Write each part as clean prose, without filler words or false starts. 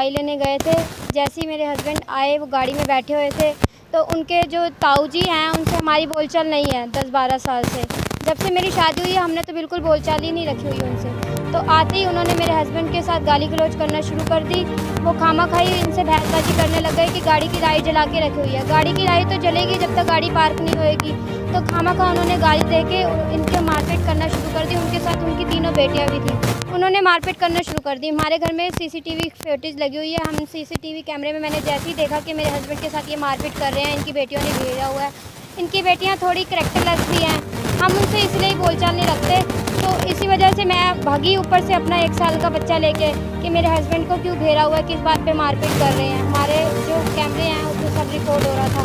दवाई लेने गए थे। जैसे ही मेरे हस्बैंड आए वो गाड़ी में बैठे हुए थे तो उनके जो ताऊ जी हैं उनसे हमारी बोलचाल नहीं है 10-12 साल से। जब से मेरी शादी हुई है हमने तो बिल्कुल बोलचाल ही नहीं रखी हुई उनसे। तो आते ही उन्होंने मेरे हस्बैंड के साथ गाली गलौज करना शुरू कर दी। वो खामाखाई इनसे बहसबाजी करने लग गए कि गाड़ी की लाइट जला के रखी हुई है। गाड़ी की लाइट तो जलेगी जब तक गाड़ी पार्क नहीं होएगी। तो खामाखा उन्होंने गाली दे के इनके मारपीट करना शुरू कर दी। उनके साथ उनकी 3 बेटियां भी थी। उन्होंने मारपीट करना शुरू कर दी। हमारे घर में सीसीटीवी फुटेज लगी हुई है। हम सीसीटीवी कैमरे में मैंने जैसे ही देखा कि मेरे हस्बैंड के साथ ये मारपीट कर रहे हैं, इनकी बेटियों ने भेजा हुआ है। इनकी बेटियां थोड़ी करैक्टरलेस भी हैं। हम उनसे इसलिए ही बोलचाल नहीं रखते। तो इसी वजह से मैं भागी ऊपर से अपना 1 साल का बच्चा लेके कि मेरे हस्बैंड को क्यों घेरा हुआ है, किस बात पे मारपीट कर रहे हैं। हमारे जो कैमरे हैं उसमें सब रिकॉर्ड हो रहा था।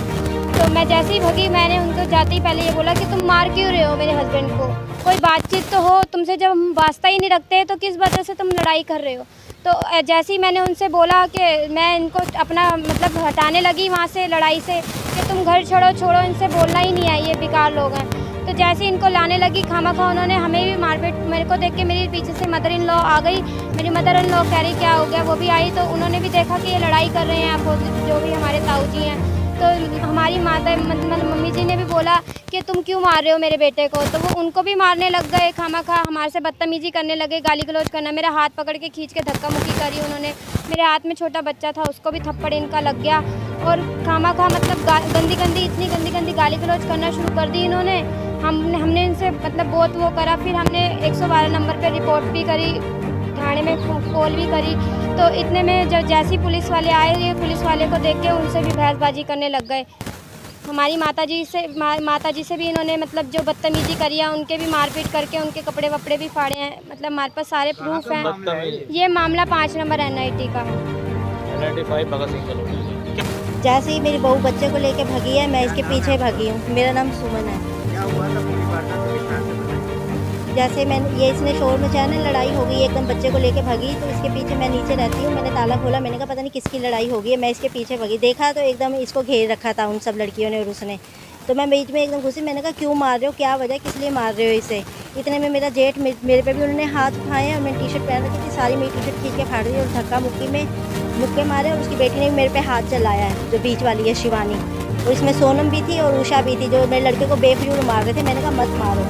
तो मैं जैसे ही भगी मैंने उनको जाते ही पहले ये बोला कि तुम मार क्यों रहे हो मेरे हस्बैंड को, कोई बातचीत तो हो तुमसे। जब हम वास्ता ही नहीं रखते तो किस वजह से तुम लड़ाई कर रहे हो। तो जैसे ही मैंने उनसे बोला कि मैं इनको अपना मतलब हटाने लगी वहाँ से लड़ाई से कि तुम घर छोड़ो, इनसे बोलना ही नहीं है, ये बेकार लोग हैं। तो जैसे इनको लाने लगी खामाखा उन्होंने हमें भी मारपीट। मेरे को देख के मेरे पीछे से मदर इन लॉ आ गई। मेरी मदर इन लॉ कह रही क्या हो गया, वो भी आई। तो उन्होंने भी देखा कि ये लड़ाई कर रहे हैं अपोजिट जो भी हमारे ताऊ जी हैं। तो हमारी माता मतलब मम्मी जी ने भी बोला कि तुम क्यों मार रहे हो मेरे बेटे को। तो वो उनको भी मारने लग गए खामाखा, हमारे से बदतमीजी करने लगे, गाली गलौज करना। मेरा हाथ पकड़ के खींच के धक्का मुक्की करी उन्होंने। मेरे हाथ में छोटा बच्चा था उसको भी थप्पड़ इनका लग गया। और खामाखा मतलब इतनी गंदी गाली गलौज करना शुरू कर दी इन्होंने। हमने इनसे मतलब बहुत वो करा। फिर हमने 112 नंबर पर रिपोर्ट भी करी, थाने में कॉल भी करी। तो इतने में जब जैसी पुलिस वाले आए ये पुलिस वाले को देख के उनसे भी बहसबाजी करने लग गए। हमारी माता जी से भी इन्होंने मतलब जो बदतमीजी करी है उनके भी मारपीट करके उनके कपड़े वपड़े भी फाड़े हैं। मतलब हमारे पास सारे प्रूफ हैं। ये मामला 5 नंबर NIT का है। जैसे ही मेरी बहू बच्चे को लेके भागी है मैं इसके पीछे भागी हूँ। मेरा नाम सुमन है। क्या हुआ था पूरी वारदात के विस्तार से बताइए। जैसे मैं इसने शोर मचाया ना, लड़ाई हो गई एकदम, बच्चे को लेके भागी। तो इसके पीछे मैं नीचे रहती हूँ, मैंने ताला खोला, मैंने कहा पता नहीं किसकी लड़ाई हो गई है। मैं इसके पीछे भागी, देखा तो एकदम इसको घेर रखा था उन सब लड़कियों ने और उसने। तो मैं बीच में एकदम घुसी, मैंने कहा क्यों मार रहे हो, क्या वजह, किस लिए मार रहे हो इसे। इतने में मेरा जेठ मेरे पे भी उन्होंने हाथ उठाए और मैंने टी-शर्ट पहन रखी थी, सारी मेरी टी-शर्ट खींच के फाड़ दी और धक्का मुक्की में मुक्के मारे। और उसकी बेटी ने भी मेरे पे हाथ चलाया है, जो बीच वाली है शिवानी। और इसमें सोनम भी थी और उषा भी थी जो मेरे लड़के को बेफिजूल मार रहे थे। मैंने कहा मत मारो,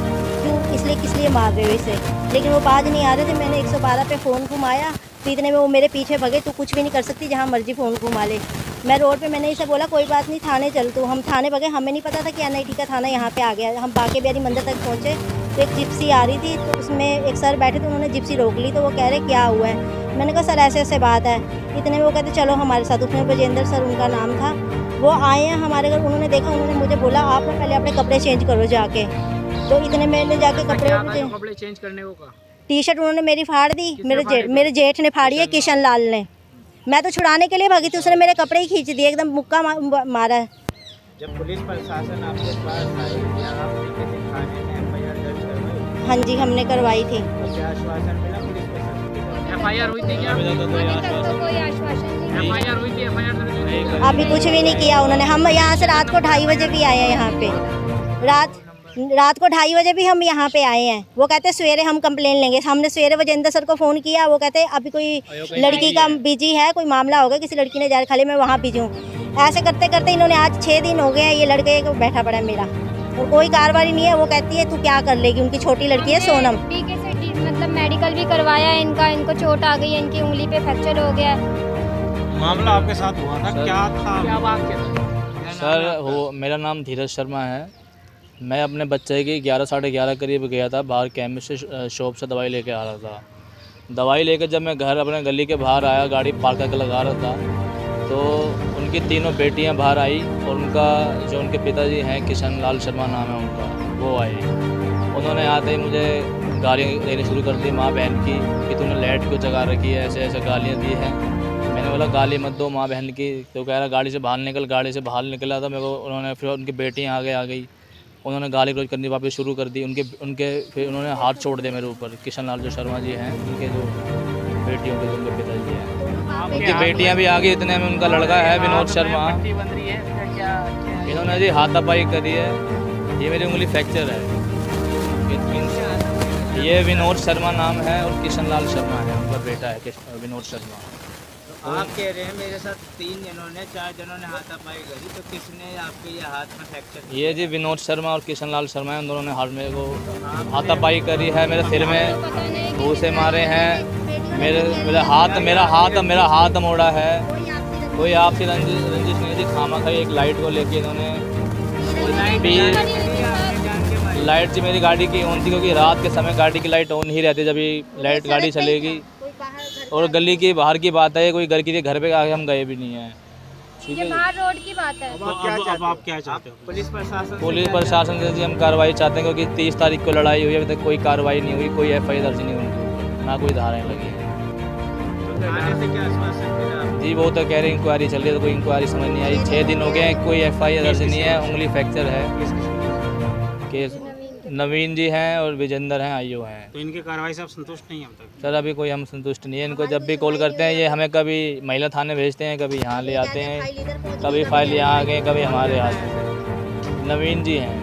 क्यों, इसलिए किस लिए मार रहे हो इसे। लेकिन वो बाज नहीं आ रहे थे। मैंने 112 पे फ़ोन घुमाया तो इतने में वो मेरे पीछे भगे। तू कुछ भी नहीं कर सकती, जहाँ मर्जी फ़ोन घुमा ले। मैं रोड पे मैंने इसे बोला कोई बात नहीं थाने चल तू। हम थाने भगे, हमें नहीं पता था कि NIT का थाना यहाँ पे आ गया। हम बाके बिहारी मंदिर तक पहुँचे तो एक जिप्सी आ रही थी, तो उसमें एक सर बैठे थे, उन्होंने जिप्सी रोक ली। तो वो कह रहे क्या हुआ है। मैंने कहा सर ऐसे ऐसे बात है। इतने में वो कहते चलो हमारे साथ। उसमें ब्रजेंद्र सर उनका नाम था। वो आए हैं हमारे घर, उन्होंने देखा, उन्होंने मुझे बोला आप ना पहले अपने कपड़े चेंज करो जाके। तो इतने मैंने जाके कपड़े चेंज करने को कहा। टी-शर्ट उन्होंने मेरी फाड़ दी। मेरे जेठ ने फाड़ी है, किशन लाल ने। मैं तो छुड़ाने के लिए भागी थी, उसने मेरे कपड़े ही खींच दिए, एकदम मुक्का मारा है। जब पुलिस प्रशासन आपके पास आई या आपने किसी थाने में FIR दर्ज करवाई? हाँ जी हमने करवाई थी। तो क्या आश्वासन मिला पुलिस प्रशासन? FIR हुई थी क्या? कोई आश्वासन नहीं। FIR हुई थी, FIR दर्ज हुई थी? अभी कुछ भी नहीं किया उन्होंने। हम यहाँ से रात को 2:30 बजे भी आए हैं यहाँ पे। रात को 2:30 बजे भी हम यहाँ पे आए हैं। वो कहते सवेरे हम कंप्लेन लेंगे। हमने सवेरे वजेंद्र सर को फ़ोन किया, वो कहते अभी कोई लड़की का बिजी है, कोई मामला होगा, किसी लड़की ने जा खाली मैं वहाँ बिजी हूँ। ऐसे करते करते इन्होंने आज 6 दिन हो गए हैं। ये लड़के को बैठा पड़ा है मेरा और कोई कार्रवाई नहीं है। वो कहती है तू क्या कर लेगी। उनकी छोटी लड़की है सोनम। डीके से मतलब मेडिकल भी करवाया है इनका। इनको चोट आ गई है, इनकी उंगली पे फ्रैक्चर हो गया है। मामला आपके साथ हुआ था, क्या था, क्या बात क्या? सर मेरा नाम धीरज शर्मा है। मैं अपने बच्चे की 11 साढ़े 11 करीब गया था, बाहर केमिस्ट शॉप से दवाई लेके आ रहा था। दवाई लेकर जब मैं घर अपने गली के बाहर आया, गाड़ी पार्क करके लगा रहा था, तो उनकी 3 बेटियां बाहर आई और उनका जो उनके पिताजी हैं किशन लाल शर्मा नाम है उनका, वो आए। उन्होंने आते ही मुझे गालियाँ देनी शुरू कर दी माँ बहन की कि तूने लाइट क्यों जगा रखी है, ऐसे ऐसे गालियाँ दी हैं। मैंने बोला गाली मत दो माँ बहन की। तो कह रहा गाड़ी से बाहर निकल। गाड़ी से बाहर निकला था मेरे को उन्होंने, फिर उनकी बेटियाँ आ गई, उन्होंने गाली गलौज करनी वापस शुरू कर दी। उनके फिर उन्होंने हाथ छोड़ दिए मेरे ऊपर। किशन लाल जो शर्मा जी हैं उनके जो बेटियों के जो उनके पिताजी हैं, उनकी बेटियां भी आ गई। इतने में उनका लड़का है विनोद शर्मा, इन्होंने जी हाथापाई करी है। ये मेरी उंगली फ्रैक्चर है। ये विनोद शर्मा नाम है और किशन लाल शर्मा है उनका बेटा है विनोद शर्मा। आप कह रहे हैं मेरे साथ 3 जनों ने 4 जनों ने हाथापाई करी, तो किसने आपके ये हाथ में फ्रैक्चर ये जी विनोद शर्मा और किशन लाल शर्मा हैं, उन दोनों ने हाथ मेरे को हाथापाई करी है, मेरे सिर में घूसे मारे हैं, मेरा हाथ मोड़ा है। कोई आपसी रंजिश नहीं थी, खामा खाई एक लाइट को लेके इन्होंने लाइट जी मेरी गाड़ी की ऑन थी, क्योंकि रात के समय गाड़ी की लाइट ऑन ही रहती है जब ये लाइट गाड़ी चलेगी। और गली की बाहर की बात है, कोई घर की घर पे आके हम गए भी नहीं है। ठीक ये है, बाहर रोड की बात है। अब आप क्या चाहते हो? पुलिस प्रशासन पुलिस प्रशासन से जी हम कार्रवाई चाहते हैं, क्योंकि 30 तारीख को लड़ाई हुई है, अभी तक कोई कार्रवाई नहीं हुई, कोई FI दर्ज नहीं हुई, ना कोई धाराएं लगी है। तो थाने से क्या आश्वासन मिला आपको? जी वो तो कह रहे हैं इंक्वायरी चल रही है, तो कोई इंक्वायरी समझ नहीं आई। 6 दिन हो गए हैं, कोई FI दर्ज नहीं है, उंगली फ्रैक्चर है। केस नवीन जी हैं और विजेंद्र हैं, IO हैं। तो इनकी कार्रवाई से आप संतुष्ट नहीं हैं अब तक? सर अभी कोई हम संतुष्ट नहीं है। इनको जब भी कॉल करते हैं, ये हमें कभी महिला थाने भेजते हैं, कभी यहाँ ले आते हैं, कभी फाइल यहाँ आ गए, कभी हमारे यहाँ। नवीन जी हैं,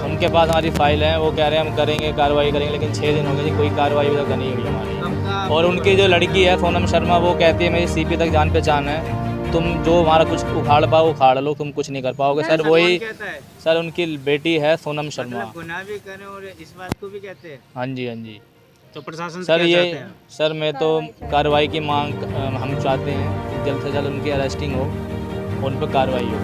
उनके पास हमारी फाइल है, वो कह रहे हैं हम करेंगे कार्रवाई करेंगे, लेकिन 6 दिन हो गए जी, कोई कार्रवाई अभी तक नहीं हुई हमारी। कब का और उनकी जो लड़की है सोनम शर्मा, वो कहती है मेरी CP तक जान पहचान है, तुम जो हमारा कुछ उखाड़ पाओ उखाड़ लो, तुम कुछ नहीं कर पाओगे। सर वही कौन कहता है? सर उनकी बेटी है सोनम शर्मा। मतलब गुनाह भी करें और इस बात को भी कहते हैं। हाँ जी, हाँ जी। तो प्रशासन से सर क्या ये चाहते हैं? सर मैं तो कार्रवाई की मांग हम चाहते हैं, जल्द से जल्द उनकी अरेस्टिंग हो, उन पर कार्रवाई हो।